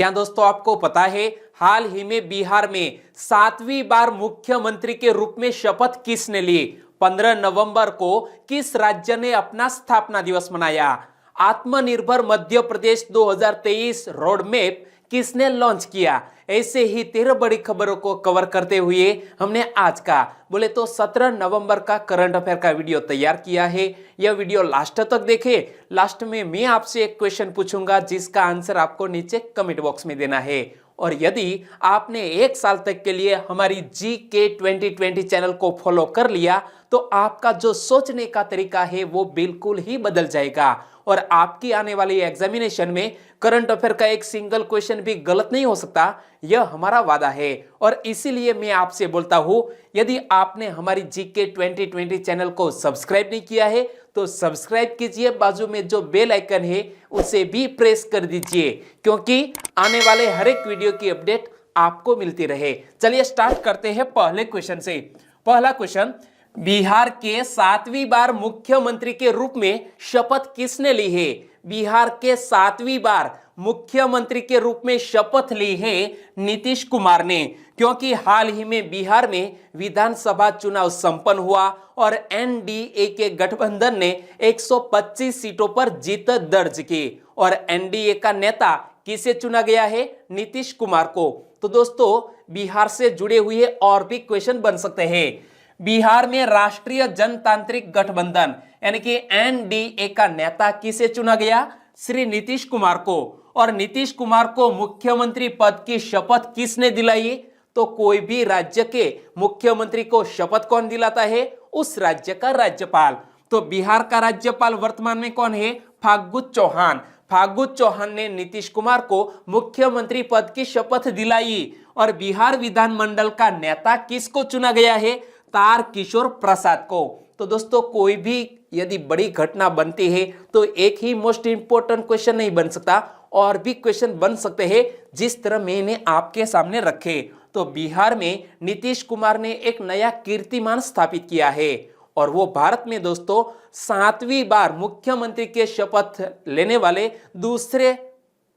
क्या दोस्तों आपको पता है हाल ही में बिहार में 7वीं बार मुख्यमंत्री के रूप में शपथ किसने ली? 15 नवंबर को किस राज्य ने अपना स्थापना दिवस मनाया? आत्मनिर्भर मध्य प्रदेश 2023 रोड मैप किसने लॉन्च किया? ऐसे ही 13 बड़ी खबरों को कवर करते हुए हमने आज का बोले तो 17 नवंबर का करंट अफेयर का वीडियो तैयार किया है। यह वीडियो लास्ट तक देखें। लास्ट में मैं आपसे एक क्वेश्चन पूछूंगा जिसका आंसर आपको नीचे कमेंट बॉक्स में देना है। और यदि आपने एक साल तक के लिए हमारी GK 2020 चैनल को फॉलो कर लिया तो आपका जो सोचने का तरीका है वो बिल्कुल ही बदल जाएगा और आपकी आने वाली एग्जामिनेशन में करंट अफेयर का एक सिंगल क्वेश्चन भी गलत नहीं हो सकता, यह हमारा वादा है। और इसीलिए मैं आपसे बोलता हूं, यदि आपने हमारी GK 2020 चैनल को सब्सक्राइब नहीं किया है तो सब्सक्राइब कीजिए, बाजू में जो बेल आइकन है उसे भी प्रेस कर दीजिए क्योंकि आने वाले हर एक वीडियो की अपडेट आपको मिलती रहे। चलिए स्टार्ट करते हैं पहले क्वेश्चन से। पहला क्वेश्चन, बिहार के 7वीं बार मुख्यमंत्री के रूप में शपथ किसने ली है? बिहार के 7वीं बार मुख्यमंत्री के रूप में शपथ ली है नीतीश कुमार ने, क्योंकि हाल ही में बिहार में विधानसभा चुनाव संपन्न हुआ और NDA के गठबंधन ने 125 सीटों पर जीत दर्ज की और NDA का नेता किसे चुना गया है? नीतीश कुमार को। तो दोस्तों बिहार से जुड़े हुए और भी क्वेश्चन बन सकते हैं। बिहार में राष्ट्रीय जनतांत्रिक गठबंधन यानी कि NDA का नेता किसे चुना गया? श्री नीतीश कुमार को। और नीतीश कुमार को मुख्यमंत्री पद की शपथ किसने दिलाई? तो कोई भी राज्य के मुख्यमंत्री को शपथ कौन दिलाता है? उस राज्य का राज्यपाल। तो बिहार का राज्यपाल वर्तमान में कौन है? फागू चौहान। फागू चौहान ने नीतीश कुमार को मुख्यमंत्री पद की शपथ दिलाई। और बिहार विधानमंडल का नेता किसको चुना गया है? तारकिशोर प्रसाद को। तो दोस्तों कोई भी यदि बड़ी घटना बनती है तो एक ही मोस्ट इंपोर्टेंट क्वेश्चन नहीं बन सकता, और भी क्वेश्चन बन सकते हैं जिस तरह मैंने आपके सामने रखे। तो बिहार में नीतीश कुमार ने एक नया कीर्तिमान स्थापित किया है और वो भारत में दोस्तों 7वीं बार मुख्यमंत्री के शपथ लेने वाले दूसरे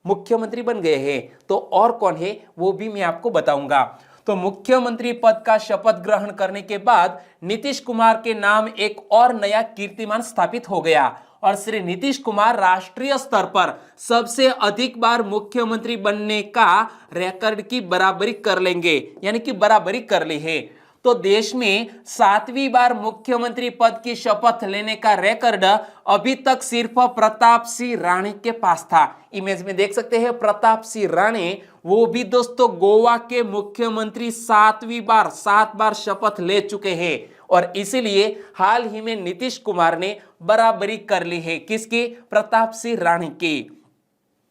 मुख्यमंत्री बन गए हैं। तो और कौन है वो भी मैं आपको बताऊंगा। तो मुख्यमंत्री पद का शपथ ग्रहण करने के बाद नीतीश कुमार के नाम एक और नया कीर्तिमान स्थापित हो गया और श्री नीतीश कुमार राष्ट्रीय स्तर पर सबसे अधिक बार मुख्यमंत्री बनने का रिकॉर्ड की बराबरी कर लेंगे, यानी कि बराबरी कर ली है। तो देश में 7वीं बार मुख्यमंत्री पद की शपथ लेने का रिकॉर्ड अभी तक सिर्फ प्रताप सिंह राणे के पास था। इमेज में देख सकते हैं प्रताप सिंह राणे, वो भी दोस्तों गोवा के मुख्यमंत्री 7 बार शपथ ले चुके हैं और इसीलिए हाल ही में नीतीश कुमार ने बराबरी कर ली है। किसकी? प्रताप सिंह राणे की।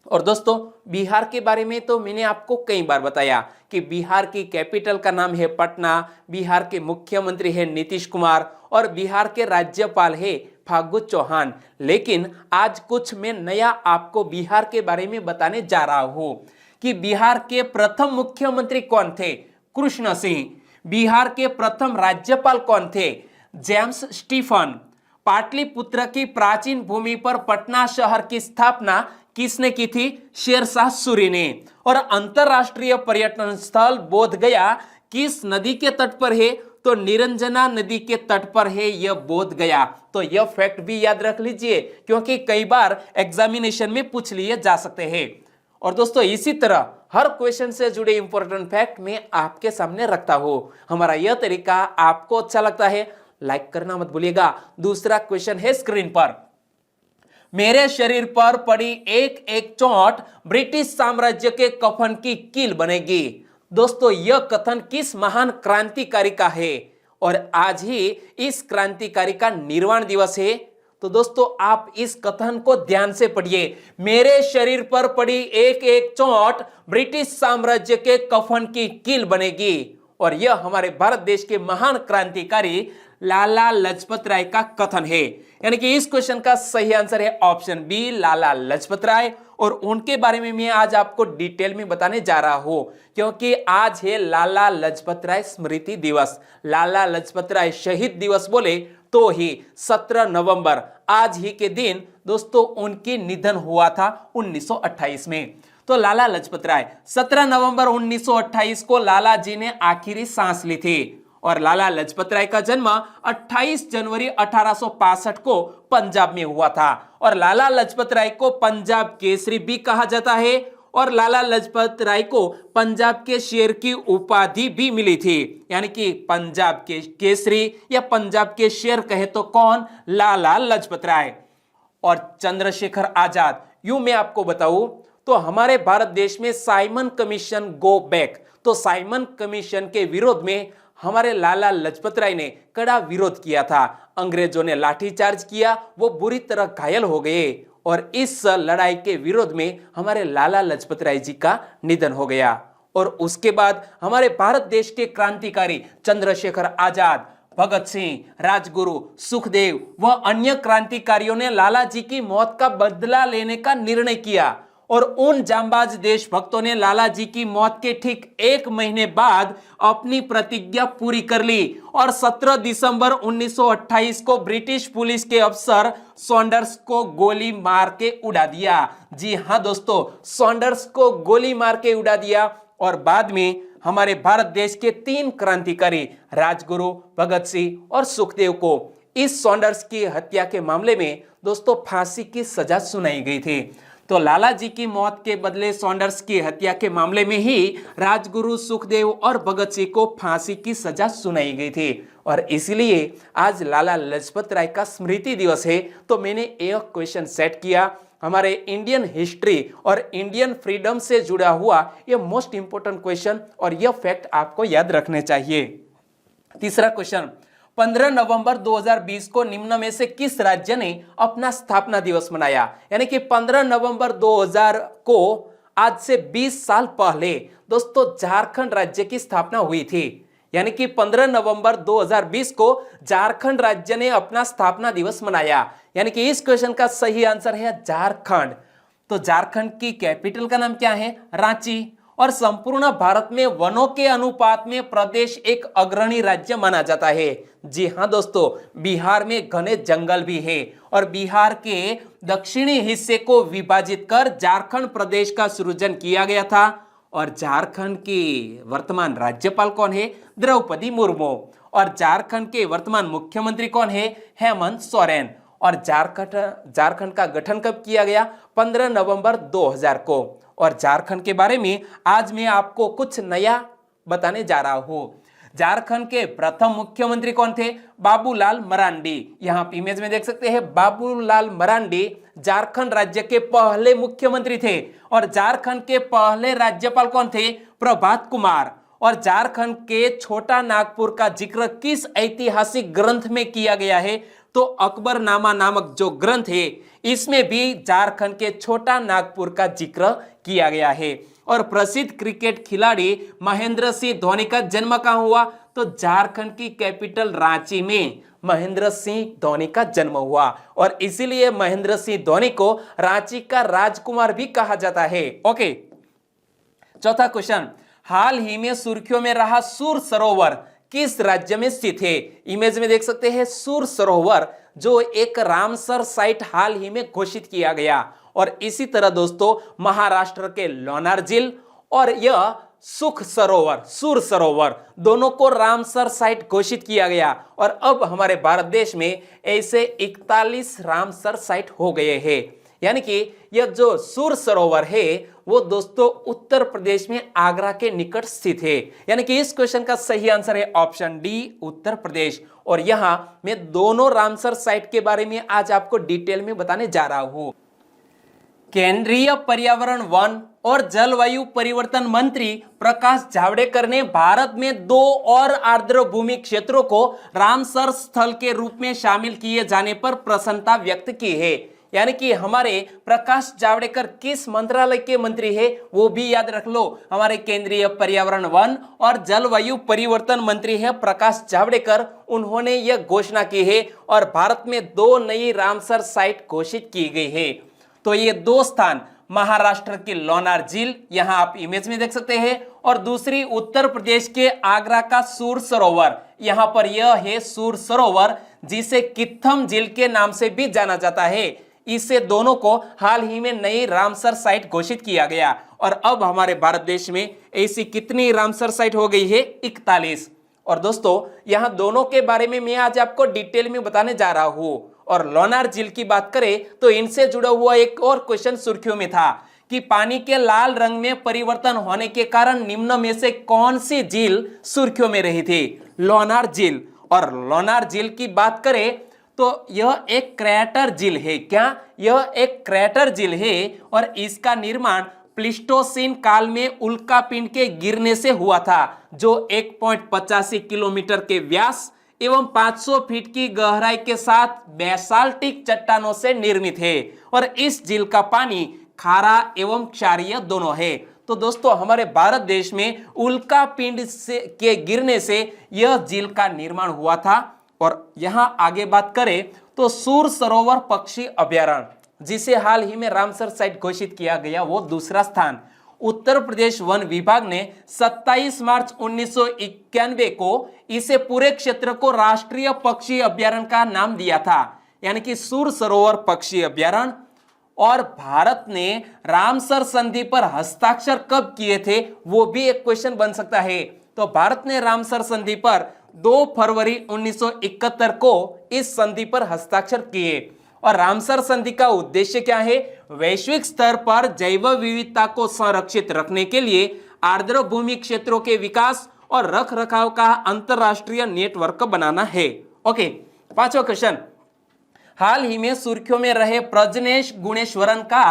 और दोस्तों बिहार के बारे में तो मैंने आपको कई बार बताया कि बिहार की कैपिटल का नाम है पटना, बिहार के मुख्यमंत्री है नीतीश कुमार और बिहार के राज्यपाल है फागू चौहान। लेकिन आज कुछ मैं नया आपको बिहार के बारे में बताने जा रहा हूं कि बिहार के प्रथम मुख्यमंत्री कौन थे? कृष्ण सिंह। बिहार के प्रथम राज्यपाल कौन थे? James Stephen. पाटलिपुत्र की प्राचीन भूमि पर पटना शहर की स्थापना किसने की थी? शेरशाह सूरी ने। और अंतरराष्ट्रीय पर्यटन स्थल बोध गया किस नदी के तट पर है? तो निरंजना नदी के तट पर है यह बोध गया। तो यह फैक्ट भी याद रख लीजिए क्योंकि कई बार एग्जामिनेशन में पूछ लिए जा सकते हैं। और दोस्तों इसी तरह हर क्वेश्चन से जुड़े इंपॉर्टेंट फैक्ट मैं आपके सामने रखता हूं। हमारा यह तरीका आपको अच्छा लगता है? लाइक करना मत भूलिएगा। दूसरा क्वेश्चन है स्क्रीन पर, मेरे शरीर पर पड़ी एक एक चोट ब्रिटिश साम्राज्य के कफन की कील बनेगी। दोस्तों यह कथन किस महान क्रांतिकारी का है? और आज ही इस क्रांतिकारी का निर्वाण दिवस है। तो दोस्तों आप इस कथन को ध्यान से पढ़िए, मेरे शरीर पर पड़ी एक एक चोट ब्रिटिश साम्राज्य के कफन की कील बनेगी। और यह हमारे भारत देश के महान क्रांतिकारी लाला लाजपत राय का कथन है। यानी कि इस क्वेश्चन का सही आंसर है ऑप्शन बी, लाला लाजपत राय। और उनके बारे में मैं आज आपको डिटेल में बताने जा रहा हूं क्योंकि आज है लाला लाजपत राय स्मृति दिवस। लाला लाजपत राय शहीद दिवस बोले तो ही 17 नवंबर आज ही के दिन दोस्तों उनकी निधन हुआ था 1928 में। तो लाला लाजपत राय 17 नवंबर 1928 को लाला जी ने आखिरी सांस ली थी और लाला लाजपत राय का जन्म 28 जनवरी 1865 को पंजाब में हुआ था और लाला लाजपत राय को पंजाब केसरी भी कहा जाता है और लाला लाजपत राय को पंजाब के शेर की उपाधि भी मिली थी, यानी कि पंजाब के केसरी या पंजाब के शेर कहे तो कौन, लाला लाजपत राय। और चंद्रशेखर आजाद, यूं मैं आपको बताऊं तो हमारे भारत देश में साइमन कमीशन गो बैक, तो साइमन कमीशन के विरोध में हमारे लाला लाजपत राय ने कड़ा विरोध किया था। अंग्रेजों ने लाठीचार्ज किया, वो बुरी तरह घायल हो गए और इस लड़ाई के विरोध में हमारे लाला लाजपत राय जी का निधन हो गया। और उसके बाद हमारे भारत देश के क्रांतिकारी चंद्रशेखर आजाद, भगत सिंह, राजगुरु, सुखदेव व अन्य क्रांतिकारियों ने लाला जी की मौत का बदला लेने का निर्णय किया और उन जांबाज देशभक्तों ने लाला जी की मौत के ठीक 1 महीने बाद अपनी प्रतिज्ञा पूरी कर ली और 17 दिसंबर 1928 को ब्रिटिश पुलिस के अफसर सॉन्डर्स को गोली मार के उड़ा दिया। जी हां दोस्तों, सॉन्डर्स को गोली मार के उड़ा दिया और बाद में हमारे भारत देश के 3 क्रांतिकारी राजगुरु, भगत सिंह और सुखदेव को इस सॉन्डर्स की हत्या के मामले में दोस्तों फांसी की सजा सुनाई गई थी। तो लाला जी की मौत के बदले सॉन्डर्स की हत्या के मामले में ही राजगुरु, सुखदेव और भगत सिंह को फांसी की सजा सुनाई गई थी और इसलिए आज लाला लाजपत राय का स्मृति दिवस है। तो मैंने एक क्वेश्चन सेट किया, हमारे इंडियन हिस्ट्री और इंडियन फ्रीडम से जुड़ा हुआ यह मोस्ट इंपोर्टेंट क्वेश्चन और यह फैक्ट आपको याद रखने चाहिए। तीसरा क्वेश्चन, 15 नवंबर 2020 को निम्न में से किस राज्य ने अपना स्थापना दिवस मनाया? यानी कि 15 नवंबर 2000 को आज से 20 साल पहले दोस्तों झारखंड राज्य की स्थापना हुई थी। यानी कि 15 नवंबर 2020 को झारखंड राज्य ने अपना स्थापना दिवस मनाया। यानी कि इस क्वेश्चन का सही आंसर है झारखंड। तो झारखंड की कैपिटल का नाम क्या है? रांची। और संपूर्ण भारत में वनों के अनुपात में प्रदेश एक अग्रणी राज्य माना जाता है। जी हां दोस्तों, बिहार में घने जंगल भी है और बिहार के दक्षिणी हिस्से को विभाजित कर झारखंड प्रदेश का सृजन किया गया था। और झारखंड की वर्तमान राज्यपाल कौन है? द्रौपदी मुर्मू। और झारखंड के वर्तमान मुख्यमंत्री कौन है? हेमंत सोरेन। और झारखंड का गठन कब किया गया? 15 नवंबर 2000 को। और झारखंड के बारे में आज मैं आपको कुछ नया बताने जा रहा हूं। झारखंड के प्रथम मुख्यमंत्री कौन थे? बाबूलाल मरांडी। यहां आप इमेज में देख सकते हैं, बाबूलाल मरांडी झारखंड राज्य के पहले मुख्यमंत्री थे। और झारखंड के पहले राज्यपाल कौन थे? प्रभात कुमार। और झारखंड के छोटा नागपुर का जिक्र किस ऐतिहासिक ग्रंथ में किया गया है? तो अकबरनामा नामक जो ग्रंथ है इसमें भी झारखंड के छोटा नागपुर का जिक्र किया गया है। और प्रसिद्ध क्रिकेट खिलाड़ी महेंद्र सिंह धोनी का जन्म कहां हुआ? तो झारखंड की कैपिटल रांची में महेंद्र सिंह धोनी का जन्म हुआ और इसीलिए महेंद्र सिंह धोनी को रांची का राजकुमार भी कहा जाता है। ओके, चौथा क्वेश्चन, हाल ही में सुर्खियों में रहा सूर सरोवर किस राज्य में स्थित है? इमेज में देख सकते हैं सूर सरोवर, जो एक रामसर साइट हाल ही में घोषित किया गया। और इसी तरह दोस्तों महाराष्ट्र के लोनार झील और यह सुख सरोवर, सूर सरोवर, दोनों को रामसर साइट घोषित किया गया। और अब हमारे भारत देश में ऐसे 41 रामसर साइट हो गए हैं। यानी कि यह जो सूर सरोवर है वो दोस्तों उत्तर प्रदेश में आगरा के निकट स्थित है। यानी कि इस क्वेश्चन का सही आंसर है ऑप्शन डी, उत्तर प्रदेश। और यहां मैं दोनों रामसर साइट के बारे में आज आपको डिटेल में बताने जा रहा हूं। केंद्रीय पर्यावरण, वन और जलवायु परिवर्तन मंत्री प्रकाश जावड़ेकर ने भारत में 2 और आर्द्र भूमि क्षेत्रों को रामसर स्थल के रूप में शामिल किए जाने पर प्रसन्नता व्यक्त की है। यानी कि हमारे प्रकाश जावड़ेकर किस मंत्रालय के मंत्री है वो भी याद रख लो, हमारे केंद्रीय पर्यावरण, वन और जलवायु परिवर्तन मंत्री है प्रकाश जावड़ेकर। उन्होंने यह घोषणा की है और भारत में 2 नई रामसर साइट घोषित की गई है। तो ये 2 स्थान महाराष्ट्र की लोनार झील, यहां आप इमेज में देख सकते हैं, और दूसरी उत्तर प्रदेश के आगरा का सूर सरोवर। यहां पर यह है सूर सरोवर जिसे कित्थम झील के नाम से भी जाना जाता है। इससे दोनों को हाल ही में नई रामसर साइट घोषित किया गया। और अब हमारे भारत देश में ऐसी कितनी रामसर साइट हो गई है? 41। और दोस्तों यहां दोनों के बारे में मैं आज आपको डिटेल में बताने जा रहा हूं। और लोनार झील की बात करें तो इनसे जुड़ा हुआ एक और क्वेश्चन सुर्खियों में था कि पानी के लाल रंग में परिवर्तन होने के कारण निम्न में से कौन सी झील सुर्खियों में रही थी? लोनार झील। और लोनार झील की बात करें तो यह एक क्रैटर झील है। क्या? यह एक क्रैटर झील है और इसका निर्माण प्लीस्टोसीन काल में उल्कापिंड के गिरने से हुआ था, जो 1.85 किलोमीटर के व्यास एवं 500 फीट की गहराई के साथ बेसाल्टिक चट्टानों से निर्मित है। और इस झील का पानी खारा एवं क्षारीय दोनों है। तो दोस्तों हमारे भारत देश में उल्कापिंड से के गिरने से यह झील का निर्माण हुआ था। और यहां आगे बात करें तो सूर सरोवर पक्षी अभयारण्य, जिसे हाल ही में रामसर साइट घोषित किया गया, वो दूसरा स्थान। उत्तर प्रदेश वन विभाग ने 27 मार्च 1991 को इसे पूरे क्षेत्र को राष्ट्रीय पक्षी अभयारण्य का नाम दिया था, यानी कि सूर सरोवर पक्षी अभयारण्य। और भारत ने रामसर संधि पर हस्ताक्षर कब किए थे, वो भी एक क्वेश्चन बन सकता है। तो भारत ने रामसर संधि पर 2 फरवरी 1971 को इस संधि पर हस्ताक्षर किए। और रामसर संधि का उद्देश्य क्या है? वैश्विक स्तर पर जैव विविधता को संरक्षित रखने के लिए आर्द्र भूमि क्षेत्रों के विकास और रख रखाव का अंतरराष्ट्रीय नेटवर्क बनाना है। ओके, 5वां क्वेश्चन, हाल ही में सुर्खियों में रहे प्रजनेश गुणेश्वरन का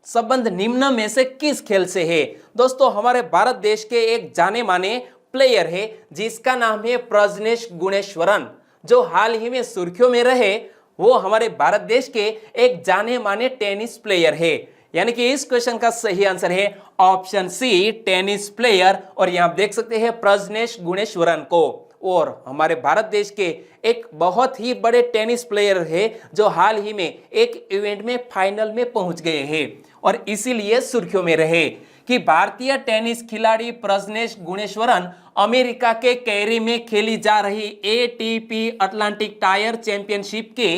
संबंध निम्न में से किस खेल से है? दोस्तों हमारे भारत देश के एक जाने माने प्लेयर है जिसका नाम है प्रजनेश गुणेश्वरन, जो हाल ही में सुर्खियों में रहे। वो हमारे भारत देश के एक जाने माने टेनिस प्लेयर है, यानी कि इस क्वेश्चन का सही आंसर है ऑप्शन सी, टेनिस प्लेयर। और यहां आप देख सकते हैं प्रजनेश गुणेश्वरन को। और हमारे भारत देश के एक बहुत ही बड़े टेनिस प्लेयर है जो हाल ही में एक इवेंट में फाइनल में पहुंच गए हैं और इसीलिए सुर्खियों में रहे कि भारतीय टेनिस खिलाड़ी प्रजनेश गुणेश्वरन अमेरिका के कैरी में खेली जा रही एटीपी अटलांटिक टायर चैंपियनशिप के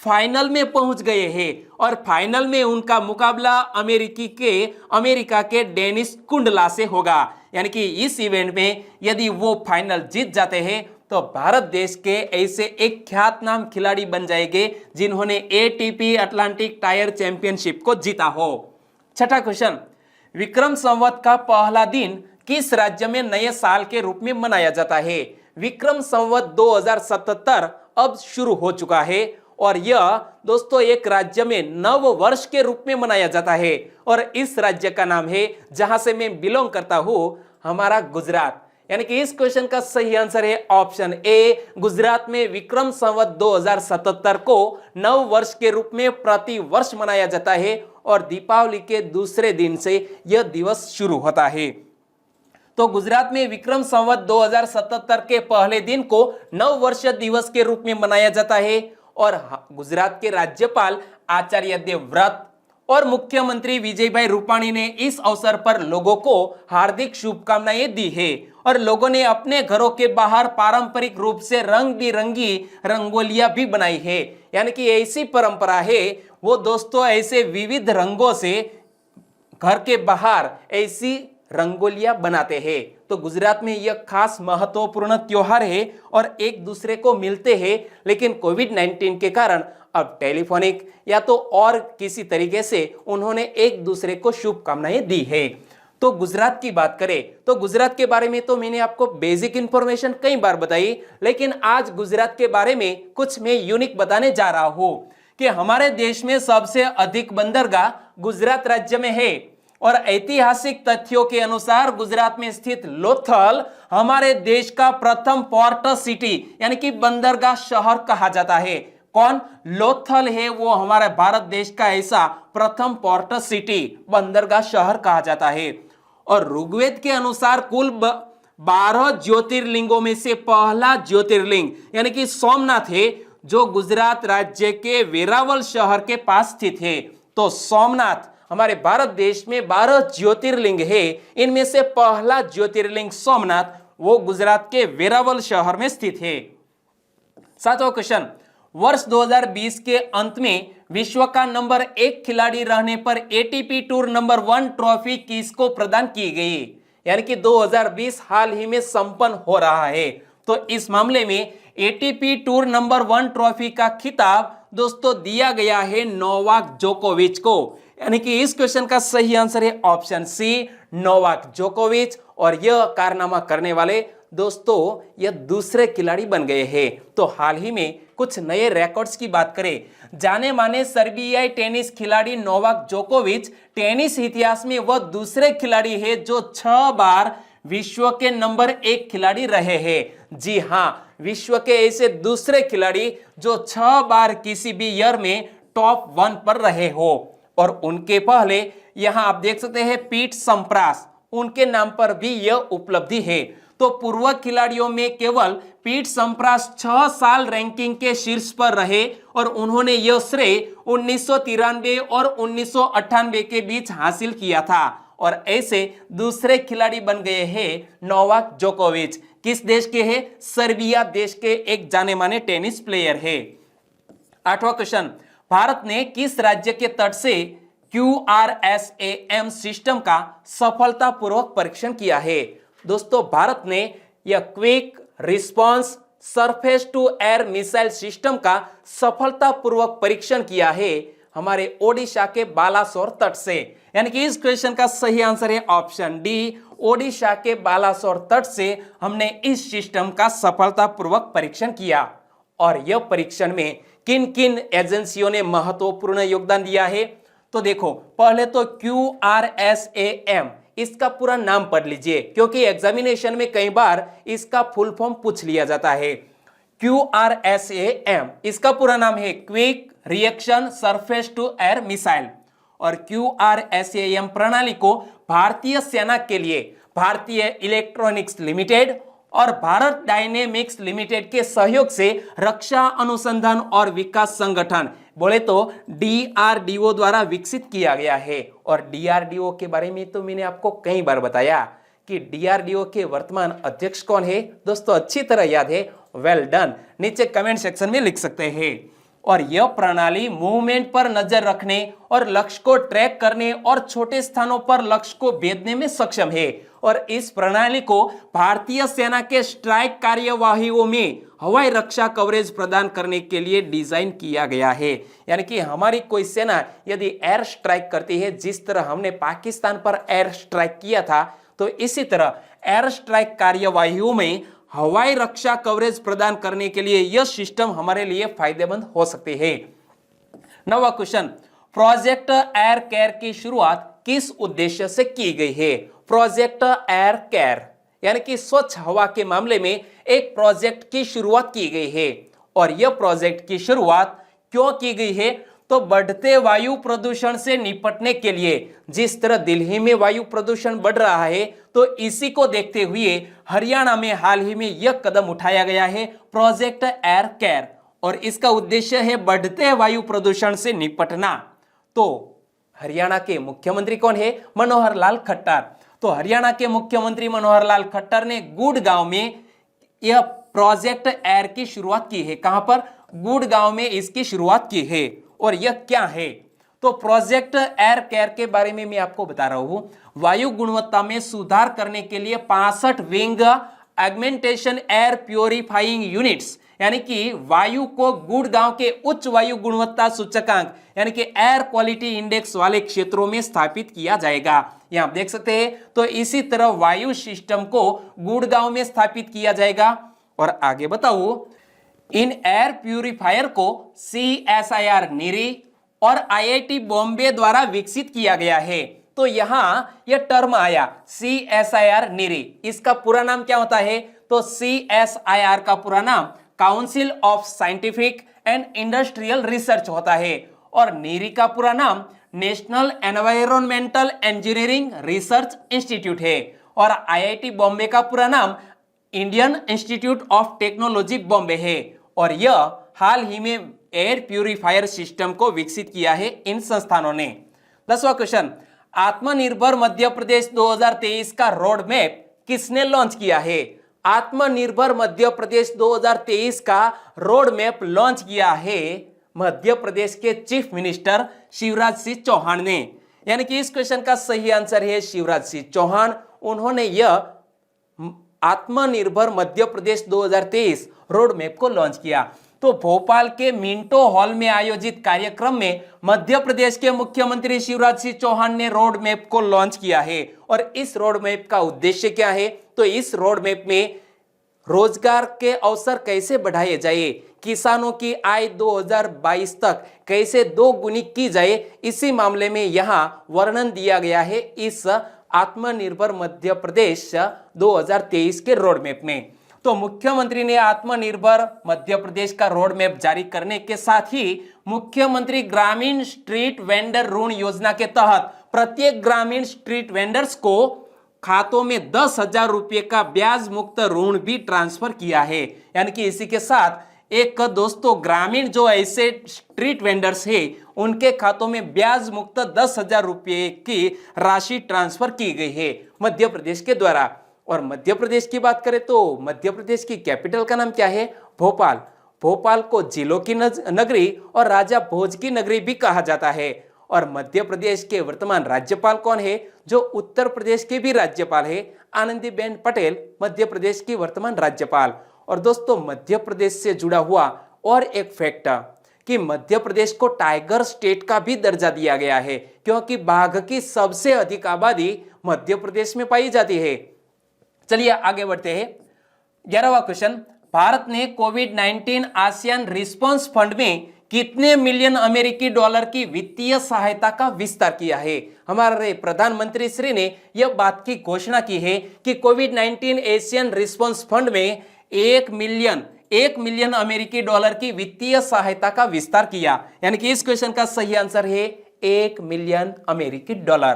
फाइनल में पहुंच गए हैं। और फाइनल में उनका मुकाबला अमेरिका के डेनिस कुंडला से होगा, यानी कि इस इवेंट में यदि वो फाइनल जीत जाते हैं तो भारत देश के ऐसे एक ख्यातनाम खिलाड़ी बन जाएंगे जिन्होंने एटीपी अटलांटिक टायर चैंपियनशिप को जीता हो। 6वां क्वेश्चन, विक्रम संवत का पहला दिन किस राज्य में नए साल के रूप में मनाया जाता है? विक्रम संवत 2077 अब शुरू हो चुका है और यह दोस्तों एक राज्य में नव वर्ष के रूप में मनाया जाता है। और इस राज्य का नाम है, जहां से मैं बिलोंग करता हूं, हमारा गुजरात। यानी कि इस क्वेश्चन का सही आंसर है ऑप्शन ए, गुजरात में विक्रम संवत 2077 को नव वर्ष के रूप में प्रति वर्ष मनाया जाता है और दीपावली के दूसरे दिन से यह दिवस शुरू होता है। तो गुजरात में विक्रम संवत 2077 के पहले दिन को नव वर्ष दिवस के रूप में मनाया जाता है। और गुजरात के राज्यपाल आचार्य देवव्रत और मुख्यमंत्री विजयभाई रूपाणी ने इस अवसर पर लोगों को हार्दिक शुभकामनाएं दी है। और लोगों ने अपने घरों के बाहर पारंपरिक रूप से रंग बिरंगी रंगोलियां भी बनाई है, यानी कि ऐसी परंपरा है वो दोस्तों ऐसे विविध रंगों से घर के बाहर ऐसी रंगोलियां बनाते हैं। तो गुजरात में यह खास महत्वपूर्ण त्योहार है और एक दूसरे को मिलते हैं, लेकिन कोविड-19 के कारण अब टेलीफोनिक या तो और किसी तरीके से उन्होंने एक दूसरे को शुभकामनाएं दी है। तो गुजरात की बात करें तो गुजरात के बारे में तो मैंने आपको बेसिक इंफॉर्मेशन कई बार बताई, लेकिन आज गुजरात के बारे में कुछ मैं यूनिक बताने जा रहा हूं कि हमारे देश में सबसे अधिक बंदरगाह गुजरात राज्य में है। और ऐतिहासिक तथ्यों के अनुसार गुजरात में स्थित लोथल हमारे देश का प्रथम पोर्ट सिटी यानी कि बंदरगाह शहर कहा जाता है। कौन? लोथल है वो हमारे भारत देश का ऐसा प्रथम पोर्ट सिटी बंदरगाह शहर कहा जाता है। और ऋग्वेद के अनुसार कुल 12 ज्योतिर्लिंगों में से पहला ज्योतिर्लिंग यानी कि सोमनाथ है, जो गुजरात राज्य के वेरावल शहर के पास स्थित है। तो सोमनाथ हमारे भारत देश में 12 ज्योतिर्लिंग है, इनमें से पहला ज्योतिर्लिंग सोमनाथ वो गुजरात के वेरावल शहर में स्थित है। 7वां क्वेश्चन, वर्ष 2020 के अंत में विश्व का नंबर 1 खिलाड़ी रहने पर एटीपी टूर नंबर 1 ट्रॉफी किसको प्रदान की गई? यानी कि 2020 हाल ही में संपन्न हो रहा है। तो इस मामले में एटीपी टूर नंबर 1 ट्रॉफी का खिताब दोस्तों दिया गया है नोवाक जोकोविच को। यानी कि इस क्वेश्चन का सही आंसर है ऑप्शन सी, नोवाक जोकोविच। और यह कारनामा करने वाले दोस्तों यह दूसरे खिलाड़ी बन गए हैं। तो हाल ही में कुछ नए रिकॉर्ड्स की बात करें, जाने माने सर्बियाई टेनिस खिलाड़ी नोवाक जोकोविच टेनिस इतिहास में वह दूसरे खिलाड़ी है जो 6 बार विश्व के नंबर 1 खिलाड़ी रहे हैं। जी हाँ, विश्व के ऐसे दूसरे खिलाड़ी जो 6 बार किसी भी ईयर में टॉप 1 पर रहे हो। और उनके पहले यहां आप देख सकते हैं पीट सम्प्रास, उनके नाम पर भी यह उपलब्धि है। तो पूर्व खिलाड़ियों में केवल पीट सम्प्रास 6 साल रैंकिंग के शीर्ष पर रहे और उन्होंने यह श्रेय 1993 और 1998 के बीच हासिल किया था। और ऐसे दूसरे खिलाड़ी बन गए हैं नोवाक जोकोविच। किस देश के हैं? सर्बिया देश के एक जाने माने टेनिस प्लेयर है। 8वां क्वेश्चन, भारत ने किस राज्य के तट से QRSAM सिस्टम का सफलतापूर्वक परीक्षण किया है? दोस्तों भारत ने यह quick response surface to air missile system का सफलतापूर्वक परीक्षण किया है हमारे ओडिशा के बालासोर तट से। यानी कि इस क्वेश्चन का सही आंसर है ऑप्शन डी, ओडिशा के बालासोर तट से हमने इस सिस्टम का सफलतापूर्वक परीक्षण किया। और यह परीक्षण में किन किन एजेंसियों ने महत्वपूर्ण योगदान दिया है? तो देखो, पहले तो QRSAM, इसका पूरा नाम पढ़ लीजिए क्योंकि एग्जामिनेशन में कई बार इसका फुल फॉर्म पूछ लिया जाता है। QRSAM इसका पूरा नाम है quick reaction surface to air missile. और QRSAM प्रणाली को भारतीय सेना के लिए भारतीय इलेक्ट्रॉनिक्स लिमिटेड और भारत डायनेमिक्स लिमिटेड के सहयोग से रक्षा अनुसंधान और विकास संगठन बोले तो DRDO द्वारा विकसित किया गया है। और DRDO के बारे में तो मैंने आपको कई बार बताया कि DRDO के वर्तमान अध्यक्ष कौन है। दोस्तों अच्छी तरह याद है? वेल डन, नीचे कमेंट सेक्शन में लिख सकते हैं। और यह प्रणाली मूवमेंट पर नजर रखने और लक्ष्य को ट्रैक करने और छोटे स्थानों पर लक्ष्य को भेदने में सक्षम है। और इस प्रणाली को भारतीय सेना के स्ट्राइक कार्यवाहियों में हवाई रक्षा कवरेज प्रदान करने के लिए डिजाइन किया गया है। यानी कि हमारी कोई सेना यदि एयर स्ट्राइक करती है, जिस तरह हमने पाकिस्तान पर एयर स्ट्राइक किया था, तो इसी तरह एयर स्ट्राइक कार्यवाहियों में हवाई रक्षा कवरेज प्रदान करने के लिए यह सिस्टम हमारे लिए फायदेमंद हो सकते हैं। 9वां क्वेश्चन, प्रोजेक्ट एयर केयर की शुरुआत किस उद्देश्य से की गई है? प्रोजेक्ट एयर केयर यानी कि स्वच्छ हवा के मामले में एक प्रोजेक्ट की शुरुआत की गई है। और यह प्रोजेक्ट की शुरुआत क्यों की गई है? तो बढ़ते वायु प्रदूषण से निपटने के लिए, जिस तरह दिल्ली में वायु प्रदूषण बढ़ रहा है, तो इसी को देखते हुए हरियाणा में हाल ही में यह कदम उठाया गया है प्रोजेक्ट एयर केयर। और इसका उद्देश्य है बढ़ते वायु प्रदूषण से निपटना। तो हरियाणा के मुख्यमंत्री कौन है? मनोहर लाल खट्टर। तो हरियाणा के मुख्यमंत्री मनोहर लाल खट्टर ने गुड़गांव में यह प्रोजेक्ट एयर की शुरुआत की है। कहां पर? गुड़गांव में इसकी शुरुआत की है। और यह क्या है? तो प्रोजेक्ट एयर केयर के बारे में मैं आपको बता रहा हूं। वायु गुणवत्ता में सुधार करने के लिए 65 विंग एगमेंटेशन एयर प्योरीफाइंग यूनिट्स यानी कि वायु को गुड़गांव के उच्च वायु गुणवत्ता सूचकांक यानी कि एयर क्वालिटी इंडेक्स वाले क्षेत्रों में स्थापित किया जाएगा। यहां आप देख सकते हैं। तो इसी तरह वायु सिस्टम को गुड़गांव में स्थापित किया जाएगा। और आगे बताओ, इन एयर प्यूरिफायर को CSIR नीरी और IIT बॉम्बे द्वारा विकसित किया गया है। तो यहां यह टर्म आया CSIR नीरी, इसका पूरा नाम क्या होता है? तो CSIR का पूरा नाम council of scientific and industrial research होता है। और नीरी का पूरा नाम national environmental engineering research institute है। और IIT बॉम्बे का पूरा नाम Indian institute of technology Bombay है। और यह हाल ही में एयर प्यूरिफायर सिस्टम को विकसित किया है इन संस्थानों ने। 10वां क्वेश्चन, आत्मनिर्भर मध्य प्रदेश 2023 का रोड मैप किसने लॉन्च किया है? आत्मनिर्भर मध्य प्रदेश 2023 का रोड मैप लॉन्च किया है मध्य प्रदेश के चीफ मिनिस्टर शिवराज सिंह चौहान ने। यानी कि इस क्वेश्चन का सही आंसर है शिवराज सिंह चौहान। उन्होंने यह आत्मनिर्भर मध्य प्रदेश 2023 रोड मैप को लॉन्च किया। तो भोपाल के मिंटो हॉल में आयोजित कार्यक्रम में मध्य प्रदेश के मुख्यमंत्री शिवराज सिंह चौहान ने रोड मैप को लॉन्च किया है। और इस रोड मैप का उद्देश्य क्या है? तो इस रोड मैप में रोजगार के अवसर कैसे बढ़ाए जाए, किसानों की आय 2022 तक कैसे दोगुनी की जाए, इसी मामले में यहां वर्णन दिया गया है इस आत्मनिर्भर मध्य प्रदेश 2023 के रोड मैप में। तो मुख्यमंत्री ने आत्मनिर्भर मध्य प्रदेश का रोड मैप जारी करने के साथ ही मुख्यमंत्री ग्रामीण स्ट्रीट वेंडर ऋण योजना के तहत प्रत्येक ग्रामीण स्ट्रीट वेंडर्स को खातों में 10,000 रुपये का ब्याज मुक्त ऋण भी ट्रांसफर किया है। यानी कि इसी के साथ एक दोस्तों ग्रामीण जो ऐसे स्ट्रीट वेंडर्स है उनके खातों में ब्याज मुक्त 10,000 रुपये की राशि ट्रांसफर की गई है मध्य प्रदेश के द्वारा। और मध्य प्रदेश की बात करें तो मध्य प्रदेश की कैपिटल का नाम क्या है? भोपाल। भोपाल को जिलों की नगरी और राजा भोज की नगरी भी कहा जाता है। और मध्य प्रदेश के वर्तमान राज्यपाल कौन है? जो उत्तर प्रदेश के भी राज्यपाल है, आनंदीबेन पटेल मध्य प्रदेश की वर्तमान राज्यपाल। और दोस्तों मध्य प्रदेश से जुड़ा हुआ और एक फैक्ट कि मध्य प्रदेश को टाइगर स्टेट का भी दर्जा दिया गया है, क्योंकि बाघ की सबसे अधिक आबादी मध्य प्रदेश में पाई जाती है। चलिए आगे बढ़ते हैं। 11वां क्वेश्चन, भारत ने कोविड-19 आसियान रिस्पांस फंड में कितने मिलियन अमेरिकी डॉलर की वित्तीय सहायता का विस्तार किया है? हमारे प्रधानमंत्री श्री ने यह बात की घोषणा की है कि कोविड-19 एशियन रिस्पांस फंड में 1 मिलियन अमेरिकी डॉलर की वित्तीय सहायता का विस्तार किया। यानी कि इस क्वेश्चन का सही आंसर है 1 मिलियन अमेरिकी डॉलर।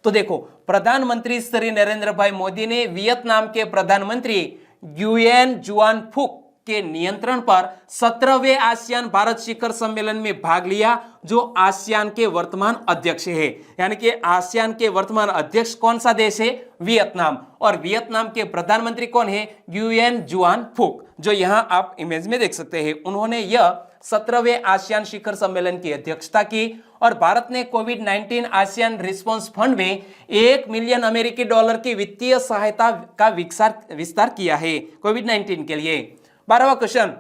तो देखो, प्रधानमंत्री श्री नरेंद्र भाई मोदी ने वियतनाम के प्रधानमंत्री गुयेन जुआन फुक के नियंत्रण पर 17वें आसियान भारत शिखर सम्मेलन में भाग लिया, जो आसियान के वर्तमान अध्यक्ष है। यानी कि आसियान के वर्तमान अध्यक्ष कौन सा देश है? वियतनाम। और वियतनाम के प्रधानमंत्री कौन है? गुयेन जुआन फुक, जो यहां आप इमेज में देख सकते हैं। उन्होंने यह 17वें आसियान शिखर सम्मेलन की अध्यक्षता की। और भारत ने कोविड-19 आसियान रिस्पांस फंड में 1 मिलियन अमेरिकी डॉलर की वित्तीय सहायता का विस्तार किया है कोविड-19 के लिए। 12वां क्वेश्चन,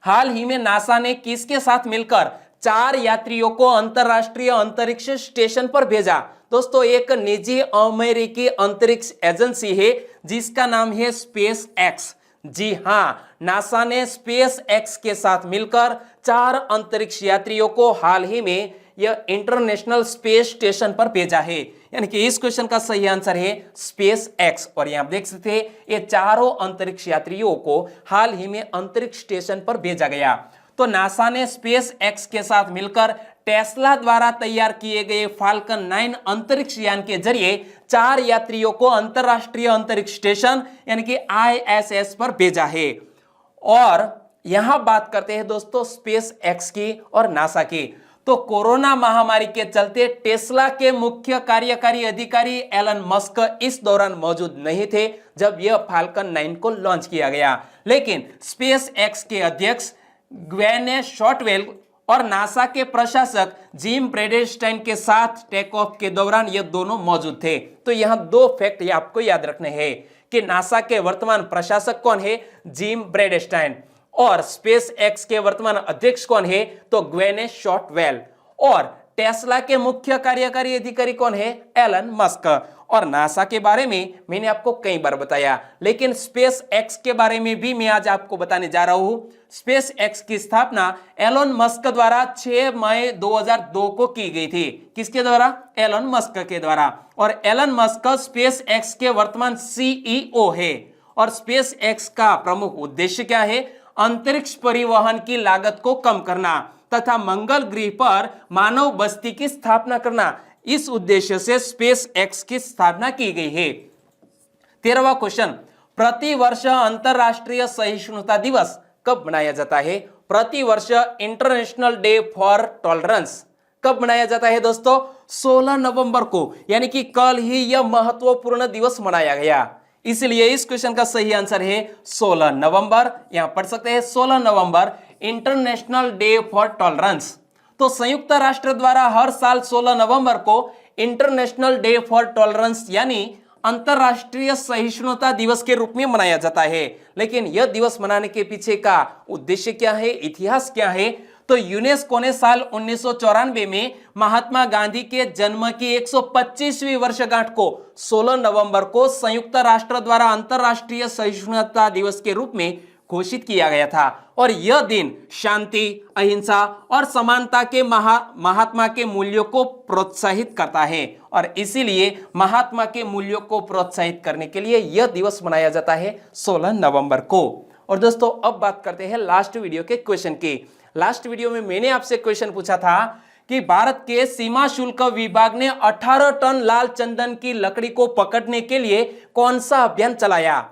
हाल ही में नासा ने किसके साथ मिलकर 4 यात्रियों को अंतरराष्ट्रीय अंतरिक्ष स्टेशन पर भेजा? दोस्तों एक निजी अमेरिकी अंतरिक्ष एजेंसी है जिसका नाम है स्पेस एक्स। जी हां, नासा ने स्पेस एक्स के साथ मिलकर 4 अंतरिक्ष यात्रियों को हाल ही में यह इंटरनेशनल स्पेस स्टेशन पर भेजा है। यानी कि इस क्वेश्चन का सही आंसर है स्पेस एक्स। और यहां देख सकते हैं ये चारों अंतरिक्ष यात्रियों को हाल ही में अंतरिक्ष स्टेशन पर भेजा गया। तो नासा ने स्पेस एक्स के साथ मिलकर टेस्ला द्वारा तैयार किए गए फाल्कन 9 अंतरिक्ष यान के जरिए 4 यात्रियों को अंतरराष्ट्रीय अंतरिक्ष स्टेशन यानी कि ISS पर भेजा है। और यहां बात करते हैं दोस्तों स्पेस एक्स की और नासा की। तो कोरोना महामारी के चलते टेस्ला के मुख्य कार्यकारी अधिकारी एलन मस्क इस दौरान मौजूद नहीं थे जब यह फाल्कन 9 को लॉन्च किया गया, लेकिन स्पेस एक्स के अध्यक्ष ग्वेने शॉटवेल और नासा के प्रशासक जिम ब्रेडेस्टाइन के साथ टेक ऑफ के दौरान ये दोनों मौजूद थे। तो यहां 2 फैक्ट ये आपको याद रखने हैं कि नासा के वर्तमान प्रशासक कौन है? जिम ब्रेडेस्टाइन। और स्पेस एक्स के वर्तमान अध्यक्ष कौन है? तो ग्वेने शॉटवेल। और टेस्ला के मुख्य कार्यकारी अधिकारी कौन है? Elon Musk. और नासा के बारे में मैंने आपको कई बार बताया, लेकिन स्पेस एक्स के बारे में भी मैं आज आपको बताने जा रहा हूं। स्पेस एक्स की स्थापना एलन मस्क द्वारा 6 मई 2002 को की गई थी। किसके द्वारा? एलन मस्क के द्वारा। और एलन मस्क स्पेस एक्स के वर्तमान CEO है। और स्पेस एक्स का प्रमुख उद्देश्य क्या है? अंतरिक्ष परिवहन की लागत को कम करना तथा मंगल ग्रह पर मानव बस्ती की स्थापना करना, इस उद्देश्य से स्पेस एक्स की स्थापना की गई है। 13वां क्वेश्चन, प्रतिवर्ष अंतरराष्ट्रीय सहिष्णुता दिवस कब मनाया जाता है? प्रतिवर्ष इंटरनेशनल डे फॉर टॉलरेंस कब मनाया जाता है दोस्तों? 16 नवंबर को, यानी कि कल ही यह महत्वपूर्ण दिवस मनाया गया। इसलिए इस क्वेश्चन का सही आंसर है 16 नवंबर। यहां पढ़ सकते हैं 16 नवंबर इंटरनेशनल डे फॉर टॉलरेंस। तो संयुक्त राष्ट्र द्वारा हर साल 16 नवंबर को इंटरनेशनल डे फॉर टॉलरेंस यानी अंतरराष्ट्रीय सहिष्णुता दिवस के रूप में मनाया जाता है। लेकिन यह दिवस मनाने के पीछे का उद्देश्य क्या है, इतिहास क्या है? तो यूनेस्को ने साल 1994 में महात्मा गांधी के जन्म की 125वीं वर्षगांठ को 16 नवंबर को संयुक्त राष्ट्र द्वारा अंतरराष्ट्रीय सहिष्णुता दिवस के रूप में घोषित किया गया था। और यह दिन शांति, अहिंसा और समानता के महात्मा के मूल्यों को प्रोत्साहित करता है। और इसीलिए महात्मा के मूल्यों को प्रोत्साहित करने के लिए यह दिवस मनाया जाता है 16 नवंबर को। और दोस्तों अब बात करते हैं लास्ट वीडियो के क्वेश्चन की। लास्ट वीडियो में मैंने आपसे क्वेश्चन पूछा था कि भारत के सीमा शुल्क विभाग ने 18 टन लाल चंदन की लकड़ी को पकड़ने के लिए कौन सा अभियान चलाया?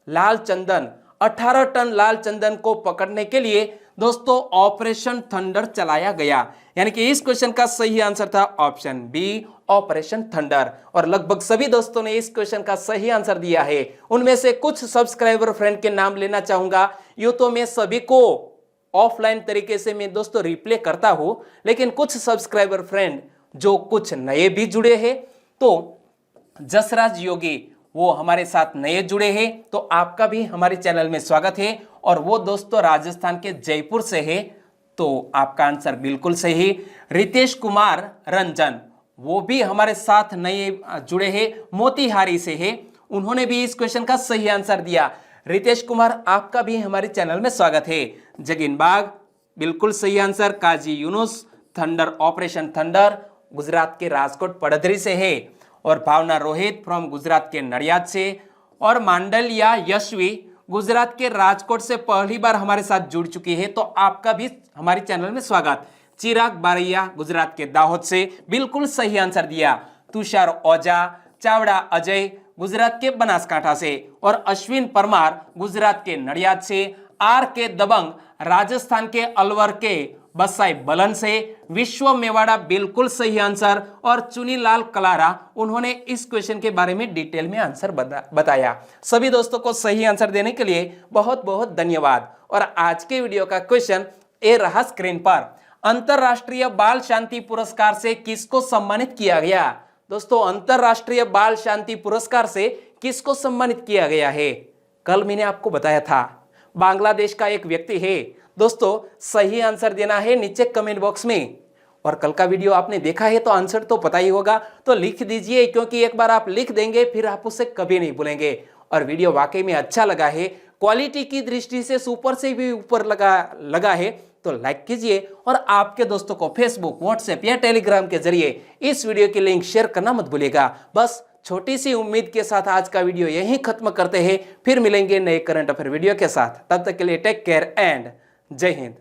लाल चंदन, 18 टन लाल चंदन को पकड़ने के लिए दोस्तों ऑपरेशन थंडर चलाया गया। यानी कि इस क्वेश्चन का सही आंसर था ऑप्शन बी, ऑपरेशन थंडर। और लगभग सभी दोस्तों ने इस क्वेश्चन का सही आंसर दिया है। उनमें से कुछ सब्सक्राइबर फ्रेंड के नाम लेना चाहूंगा। यूं तो मैं सभी को ऑफलाइन तरीके से मैं दोस्तों रिप्ले करता हूं, लेकिन कुछ सब्सक्राइबर फ्रेंड जो कुछ नए भी जुड़े हैं, तो जसराज योगी वो हमारे साथ नए जुड़े हैं, तो आपका भी हमारे चैनल में स्वागत है। और वो दोस्तों राजस्थान के जयपुर से है, तो आपका आंसर बिल्कुल सही। रितेश कुमार रंजन वो भी हमारे साथ नए जुड़े हैं, मोतीहारी से है, उन्होंने भी इस क्वेश्चन का सही आंसर दिया। रितेश कुमार आपका भी हमारे चैनल में स्वागत है। जगिन बाग बिल्कुल सही answer. Kazi Yunus thunder, operation thunder Gujarat के राजकोट पड़धरी से है। और भावना रोहित फ्रॉम गुजरात के नडियाद से। और मांडलिया यशवी गुजरात के राजकोट से पहली बार हमारे साथ जुड़ चुकी है, तो आपका भी हमारे चैनल में स्वागत। चिराग बारैया गुजरात के दाहोद से बिल्कुल सही आंसर दिया। तुषार ओझा, चावड़ा अजय गुजरात के बनासकांठा से। और अश्विन परमार गुजरात के नडियाद से। आर के दबंग राजस्थान के अलवर के बसाई बलन से। विश्व मेवाड़ा बिल्कुल सही आंसर। और चुनीलाल कलारा उन्होंने इस क्वेश्चन के बारे में डिटेल में आंसर बताया। सभी दोस्तों को सही आंसर देने के लिए बहुत बहुत धन्यवाद। और आज के वीडियो का क्वेश्चन ए रहा स्क्रीन पर। अंतरराष्ट्रीय बाल शांति पुरस्कार से किसको सम्मानित किया गया? दोस्तों अंतरराष्ट्रीय बाल शांति पुरस्कार से किसको सम्मानित किया गया है? कल मैंने आपको बताया था, बांग्लादेश का एक व्यक्ति है। दोस्तों सही आंसर देना है नीचे कमेंट बॉक्स में। और कल का वीडियो आपने देखा है तो आंसर तो पता ही होगा, तो लिख दीजिए, क्योंकि एक बार आप लिख देंगे फिर आप उसे कभी नहीं भूलेंगे। और वीडियो वाकई में अच्छा लगा है, क्वालिटी की दृष्टि से सुपर से भी ऊपर लगा है, तो लाइक कीजिए। और आपके दोस्तों को फेसबुक, व्हाट्सएप या टेलीग्राम के जरिए इस वीडियो की लिंक शेयर करना मत भूलिएगा। बस छोटी सी उम्मीद के साथ आज का वीडियो यहीं खत्म करते हैं। फिर मिलेंगे नए करंट अफेयर वीडियो के साथ। तब तक के लिए टेक केयर एंड जय हिंद।